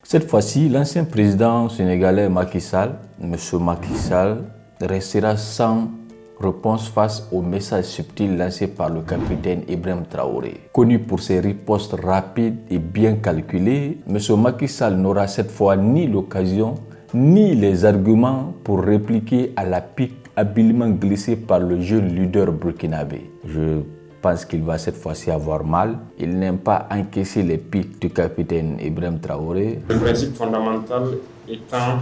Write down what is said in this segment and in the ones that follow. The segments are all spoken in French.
Cette fois-ci, l'ancien président sénégalais Macky Sall, M. Macky Sall, restera sans réponse face au message subtil lancé par le capitaine Ibrahim Traoré. Connu pour ses ripostes rapides et bien calculées, M. Macky Sall n'aura cette fois ni l'occasion ni les arguments pour répliquer à la pique habilement glissée par le jeune leader burkinabé. Je pense qu'il va cette fois-ci avoir mal. Il n'aime pas encaisser les piques du capitaine Ibrahim Traoré. Le principe fondamental étant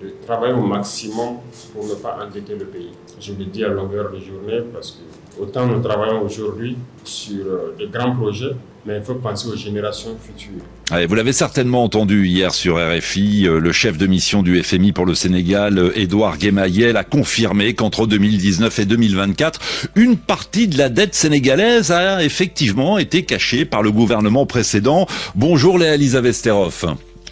de travailler au maximum pour ne pas endetter le pays. Je le dis à longueur de journée parce que autant nous travaillons aujourd'hui sur de grands projets, mais il faut penser aux générations futures. Allez, vous l'avez certainement entendu hier sur RFI, le chef de mission du FMI pour le Sénégal, Edouard Guémayel, a confirmé qu'entre 2019 et 2024, une partie de la dette sénégalaise a effectivement été cachée par le gouvernement précédent. Bonjour Léa Elisabeth Sterhoff.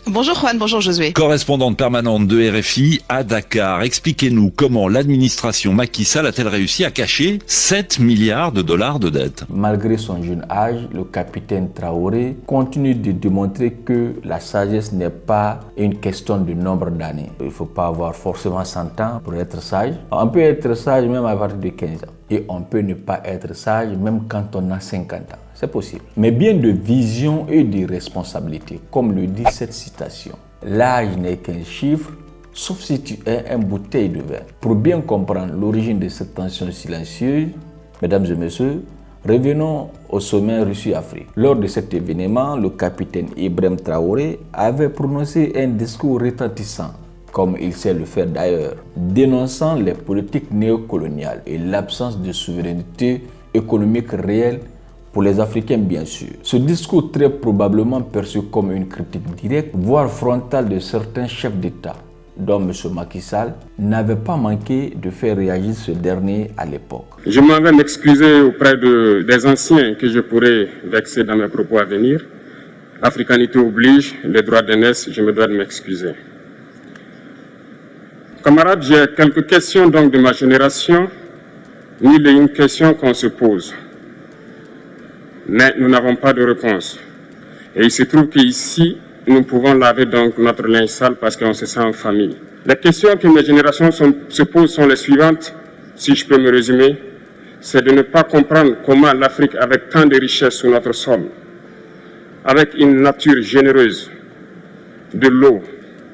Bonjour Juan, bonjour Josué. Correspondante permanente de RFI à Dakar, expliquez-nous comment l'administration Macky Sall a-t-elle réussi à cacher 7 milliards de dollars de dette. Malgré son jeune âge, le capitaine Traoré continue de démontrer que la sagesse n'est pas une question de nombre d'années. Il ne faut pas avoir forcément 100 ans pour être sage. On peut être sage même à partir de 15 ans. Et on peut ne pas être sage même quand on a 50 ans. C'est possible. Mais bien de vision et de responsabilité, comme le dit cette citation. L'âge n'est qu'un chiffre, sauf si tu es une bouteille de verre. Pour bien comprendre l'origine de cette tension silencieuse, mesdames et messieurs, revenons au sommet Russie-Afrique. Lors de cet événement, le capitaine Ibrahim Traoré avait prononcé un discours retentissant, comme il sait le faire d'ailleurs, dénonçant les politiques néocoloniales et l'absence de souveraineté économique réelle pour les Africains bien sûr. Ce discours très probablement perçu comme une critique directe, voire frontale de certains chefs d'État, dont M. Macky Sall, n'avait pas manqué de faire réagir ce dernier à l'époque. Je m'en vais m'excuser auprès des anciens que je pourrais vexer dans mes propos à venir. Africanité oblige, les droits d'aînesse, je me dois de m'excuser. Camarades, j'ai quelques questions donc de ma génération, ni une question qu'on se pose. Mais nous n'avons pas de réponse. Et il se trouve qu'ici, nous pouvons laver donc notre linge sale parce qu'on se sent en famille. Les questions que mes générations se posent sont les suivantes, si je peux me résumer. C'est de ne pas comprendre comment l'Afrique, avec tant de richesses sur notre sol, avec une nature généreuse, de l'eau,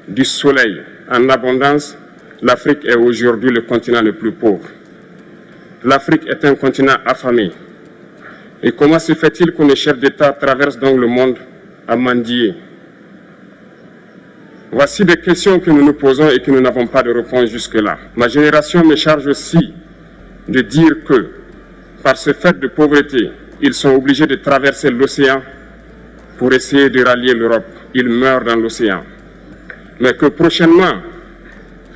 du soleil en abondance, l'Afrique est aujourd'hui le continent le plus pauvre. L'Afrique est un continent affamé. Et comment se fait-il que les chefs d'État traversent donc le monde à mendier? Voici des questions que nous nous posons et que nous n'avons pas de réponse jusque-là. Ma génération me charge aussi de dire que, par ce fait de pauvreté, ils sont obligés de traverser l'océan pour essayer de rallier l'Europe. Ils meurent dans l'océan. Mais que prochainement,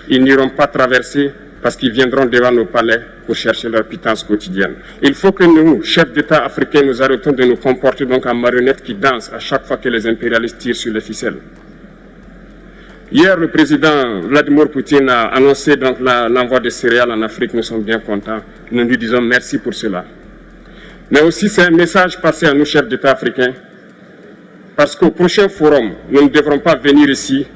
ils n'iront pas traverser parce qu'ils viendront devant nos palais pour chercher leur pitance quotidienne. Il faut que nous, chefs d'État africains, nous arrêtons de nous comporter donc en marionnettes qui dansent à chaque fois que les impérialistes tirent sur les ficelles. Hier, le président Vladimir Poutine a annoncé donc l'envoi de céréales en Afrique. Nous sommes bien contents. Nous lui disons merci pour cela. Mais aussi, c'est un message passé à nous, chefs d'État africains, parce qu'au prochain forum, nous ne devrons pas venir ici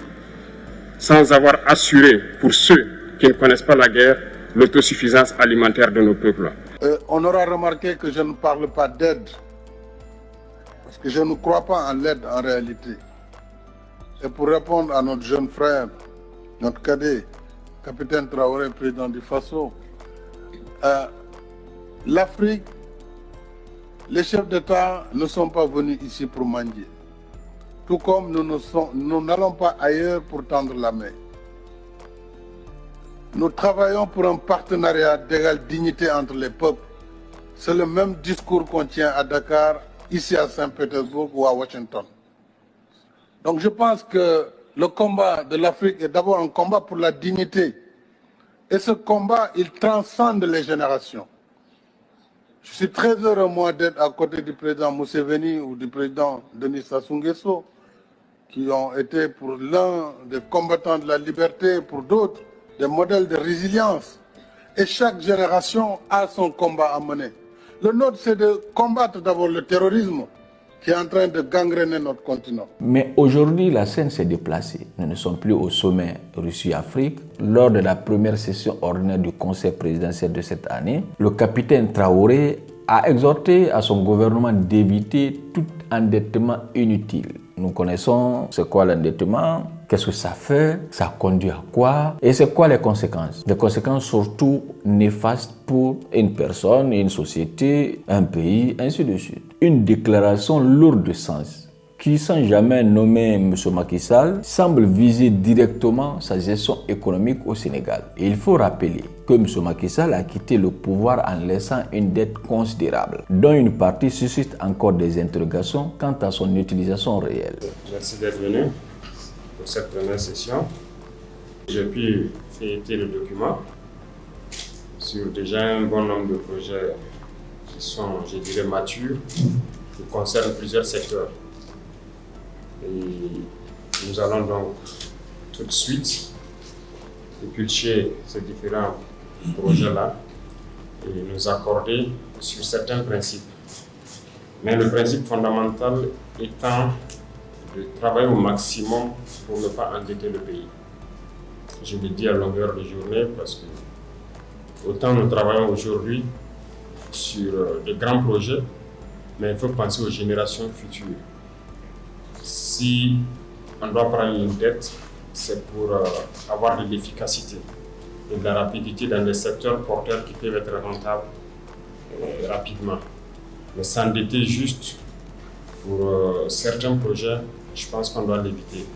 sans avoir assuré pour ceux qui ne connaissent pas la guerre, l'autosuffisance alimentaire de nos peuples. On aura remarqué que je ne parle pas d'aide, parce que je ne crois pas en l'aide en réalité. Et pour répondre à notre jeune frère, notre cadet, capitaine Traoré, président du Faso, l'Afrique, les chefs d'État ne sont pas venus ici pour mendier. Tout comme nous n'allons pas ailleurs pour tendre la main. Nous travaillons pour un partenariat d'égale dignité entre les peuples. C'est le même discours qu'on tient à Dakar, ici à Saint-Pétersbourg ou à Washington. Donc je pense que le combat de l'Afrique est d'abord un combat pour la dignité. Et ce combat, il transcende les générations. Je suis très heureux, moi, d'être à côté du président Museveni ou du président Denis Sassou Nguesso, qui ont été pour l'un des combattants de la liberté, pour d'autres, des modèles de résilience. Et chaque génération a son combat à mener. Le nôtre, c'est de combattre d'abord le terrorisme, qui est en train de gangréner notre continent. Mais aujourd'hui, la scène s'est déplacée. Nous ne sommes plus au sommet Russie-Afrique. Lors de la première session ordinaire du Conseil présidentiel de cette année, le capitaine Traoré a exhorté à son gouvernement d'éviter tout endettement inutile. Nous connaissons c'est quoi l'endettement, qu'est-ce que ça fait, ça conduit à quoi et c'est quoi les conséquences. Les conséquences surtout néfastes pour une personne, une société, un pays, ainsi de suite. Une déclaration lourde de sens qui, sans jamais nommer M. Macky Sall, semble viser directement sa gestion économique au Sénégal. Et il faut rappeler que M. Macky Sall a quitté le pouvoir en laissant une dette considérable, dont une partie suscite encore des interrogations quant à son utilisation réelle. Merci d'être venu pour cette première session. J'ai pu feuilleter le document sur déjà un bon nombre de projets qui sont, je dirais, matures, qui concernent plusieurs secteurs. Et nous allons donc tout de suite éplucher ces différents projets-là et nous accorder sur certains principes. Mais le principe fondamental étant de travailler au maximum pour ne pas endetter le pays. Je le dis à longueur de journée parce que autant nous travaillons aujourd'hui sur de grands projets, mais il faut penser aux générations futures. Si on doit prendre une dette, c'est pour avoir de l'efficacité et de la rapidité dans des secteurs porteurs qui peuvent être rentables rapidement. Mais s'endetter juste pour certains projets, je pense qu'on doit l'éviter.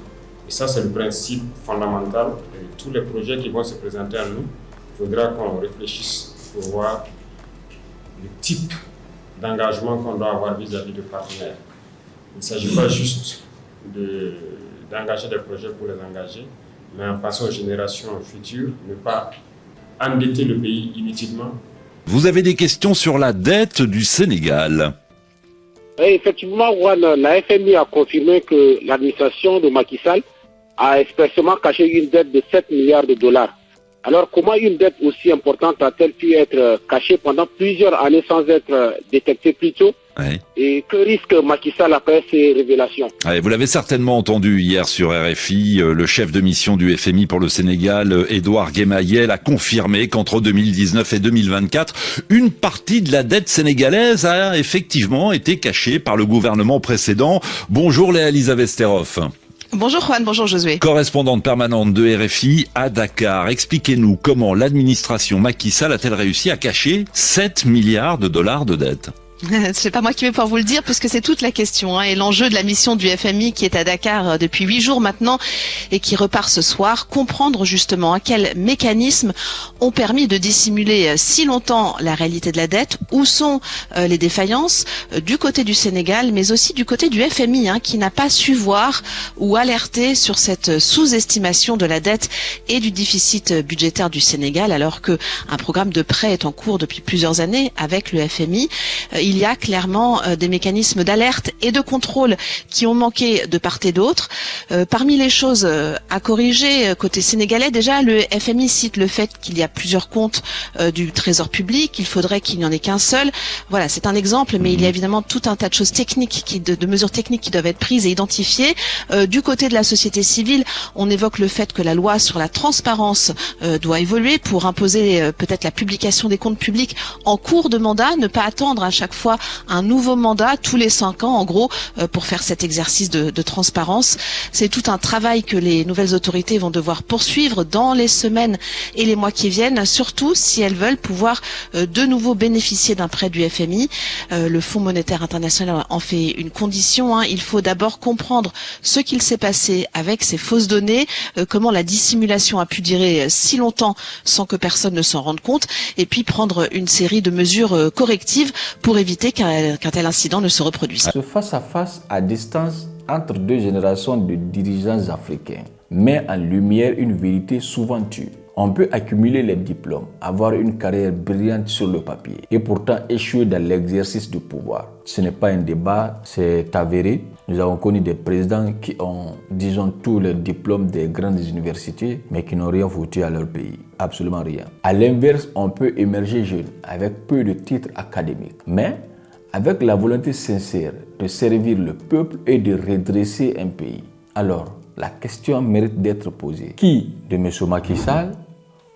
Et ça, c'est le principe fondamental. Et tous les projets qui vont se présenter à nous, il faudra qu'on réfléchisse pour voir le type d'engagement qu'on doit avoir vis-à-vis de partenaires. Il ne s'agit pas juste d'engager des projets pour les engager, mais en passant aux générations futures, ne pas endetter le pays inutilement. Vous avez des questions sur la dette du Sénégal? Et effectivement, Juan, la FMI a confirmé que l'administration de Macky Sall a expressément caché une dette de 7 milliards de dollars. Alors, comment une dette aussi importante a-t-elle pu être cachée pendant plusieurs années sans être détectée plus tôt? Ouais. Et que risque Macky Sall après ces révélations? Ouais, vous l'avez certainement entendu hier sur RFI, le chef de mission du FMI pour le Sénégal, Edouard Guémayel, a confirmé qu'entre 2019 et 2024, une partie de la dette sénégalaise a effectivement été cachée par le gouvernement précédent. Bonjour Léa Lisa Vesterhoff. Bonjour Juan, bonjour Josué. Correspondante permanente de RFI à Dakar, expliquez-nous comment l'administration Macky Sall a-t-elle réussi à cacher 7 milliards de dollars de dette? C'est pas moi qui vais pouvoir vous le dire puisque c'est toute la question et l'enjeu de la mission du FMI qui est à Dakar depuis 8 jours maintenant et qui repart ce soir, comprendre justement à quels mécanismes ont permis de dissimuler si longtemps la réalité de la dette, où sont les défaillances du côté du Sénégal mais aussi du côté du FMI qui n'a pas su voir ou alerter sur cette sous-estimation de la dette et du déficit budgétaire du Sénégal alors que un programme de prêt est en cours depuis plusieurs années avec le FMI. Il y a clairement des mécanismes d'alerte et de contrôle qui ont manqué de part et d'autre. Parmi les choses à corriger côté sénégalais, déjà le FMI cite le fait qu'il y a plusieurs comptes du Trésor public, il faudrait qu'il n'y en ait qu'un seul. Voilà, c'est un exemple, mais il y a évidemment tout un tas de choses techniques, de mesures techniques qui doivent être prises et identifiées. Du côté de la société civile, on évoque le fait que la loi sur la transparence doit évoluer pour imposer peut-être la publication des comptes publics en cours de mandat, ne pas attendre à chaque fois un nouveau mandat tous les 5 ans en gros pour faire cet exercice de transparence. C'est tout un travail que les nouvelles autorités vont devoir poursuivre dans les semaines et les mois qui viennent, surtout si elles veulent pouvoir de nouveau bénéficier d'un prêt du FMI. Le Fonds monétaire international en fait une condition. Il faut d'abord comprendre ce qu'il s'est passé avec ces fausses données, comment la dissimulation a pu durer si longtemps sans que personne ne s'en rende compte, et puis prendre une série de mesures correctives pour éviter qu'un tel incident ne se reproduise. Ce face-à-face à distance entre deux générations de dirigeants africains met en lumière une vérité souvent tue. On peut accumuler les diplômes, avoir une carrière brillante sur le papier et pourtant échouer dans l'exercice du pouvoir. Ce n'est pas un débat, c'est avéré. Nous avons connu des présidents qui ont, disons, tous les diplômes des grandes universités, mais qui n'ont rien foutu à leur pays. Absolument rien. À l'inverse, on peut émerger jeune, avec peu de titres académiques. Mais avec la volonté sincère de servir le peuple et de redresser un pays. Alors, la question mérite d'être posée. Qui de M. Macky Sall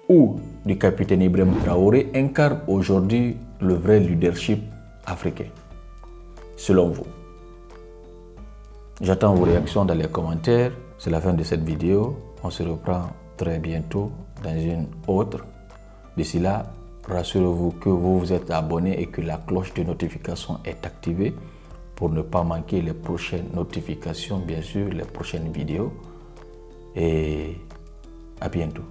ou du capitaine Ibrahim Traoré incarne aujourd'hui le vrai leadership africain, selon vous? J'attends vos réactions dans les commentaires. C'est la fin de cette vidéo. On se reprend très bientôt dans une autre. D'ici là, rassurez-vous que vous vous êtes abonné et que la cloche de notification est activée pour ne pas manquer les prochaines notifications, bien sûr, les prochaines vidéos. Et à bientôt.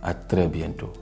À très bientôt.